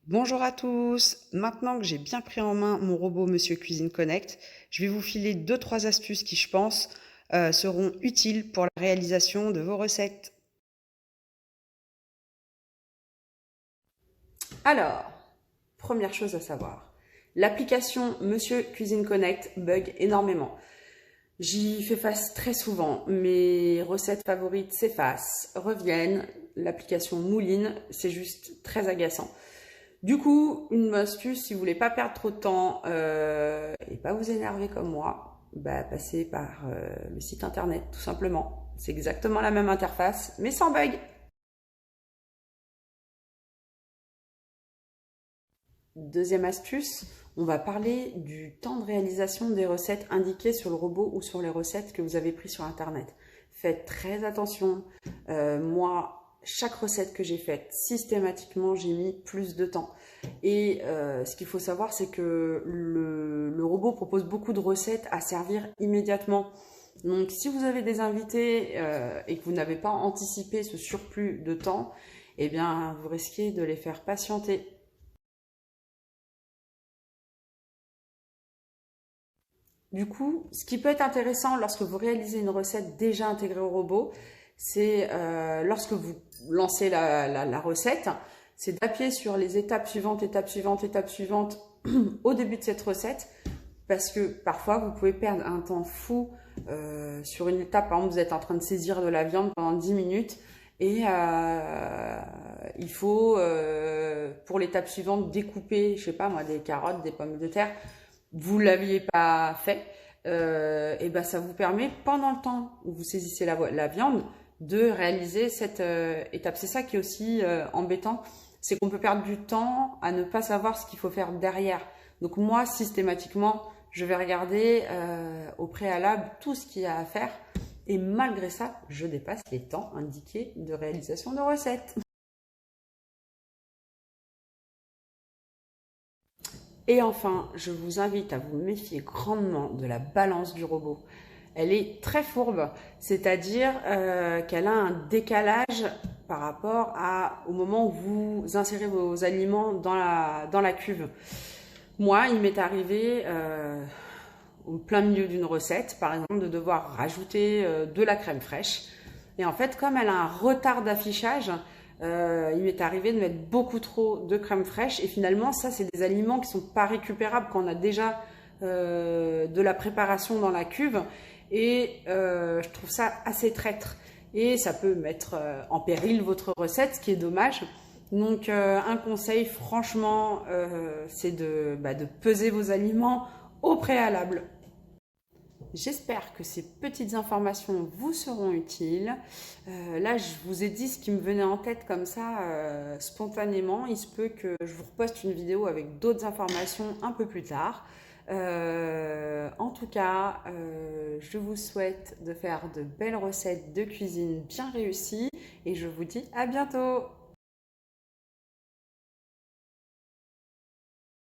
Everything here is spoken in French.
Bonjour à tous. Maintenant que j'ai bien pris en main mon robot Monsieur Cuisine Connect, je vais vous filer deux trois astuces qui, je pense, seront utiles pour la réalisation de vos recettes. Alors, première chose à savoir, l'application Monsieur Cuisine Connect bug énormément. J'y fais face très souvent. Mes recettes favorites s'effacent, reviennent, l'application mouline, c'est juste très agaçant. Du coup, une astuce, si vous voulez pas perdre trop de temps et pas vous énerver comme moi, bah, passez par le site internet, tout simplement. C'est exactement la même interface, mais sans bug. Deuxième astuce, on va parler du temps de réalisation des recettes indiquées sur le robot ou sur les recettes que vous avez prises sur internet. Faites très attention. Moi, chaque recette que j'ai faite, systématiquement, j'ai mis plus de temps. Et ce qu'il faut savoir, c'est que le robot propose beaucoup de recettes à servir immédiatement. Donc, si vous avez des invités et que vous n'avez pas anticipé ce surplus de temps, eh bien, vous risquez de les faire patienter. Du coup, ce qui peut être intéressant lorsque vous réalisez une recette déjà intégrée au robot, c'est lorsque vous lancez la recette, c'est d'appuyer sur les étapes suivantes, étapes suivantes, étapes suivantes au début de cette recette, parce que parfois vous pouvez perdre un temps fou sur une étape. Par exemple, vous êtes en train de saisir de la viande pendant 10 minutes et il faut, pour l'étape suivante, découper, je sais pas moi, des carottes, des pommes de terre. Vous l'aviez pas fait, et ben ça vous permet, pendant le temps où vous saisissez la viande, de réaliser cette étape. C'est ça qui est aussi embêtant, c'est qu'on peut perdre du temps à ne pas savoir ce qu'il faut faire derrière. Donc moi, systématiquement, je vais regarder au préalable tout ce qu'il y a à faire, et malgré ça, je dépasse les temps indiqués de réalisation de recettes. Et enfin, je vous invite à vous méfier grandement de la balance du robot. Elle est très fourbe, c'est-à-dire qu'elle a un décalage par rapport au moment où vous insérez vos aliments dans la cuve. Moi, il m'est arrivé au plein milieu d'une recette, par exemple, de devoir rajouter de la crème fraîche. Et en fait, comme elle a un retard d'affichage, il m'est arrivé de mettre beaucoup trop de crème fraîche. Et finalement, ça, c'est des aliments qui sont pas récupérables quand on a déjà de la préparation dans la cuve. Et je trouve ça assez traître. Et ça peut mettre en péril votre recette, ce qui est dommage. Donc, un conseil, franchement, c'est de peser vos aliments au préalable. J'espère que ces petites informations vous seront utiles. Là, je vous ai dit ce qui me venait en tête comme ça, spontanément. Il se peut que je vous reposte une vidéo avec d'autres informations un peu plus tard. En tout cas, je vous souhaite de faire de belles recettes de cuisine bien réussies et je vous dis à bientôt.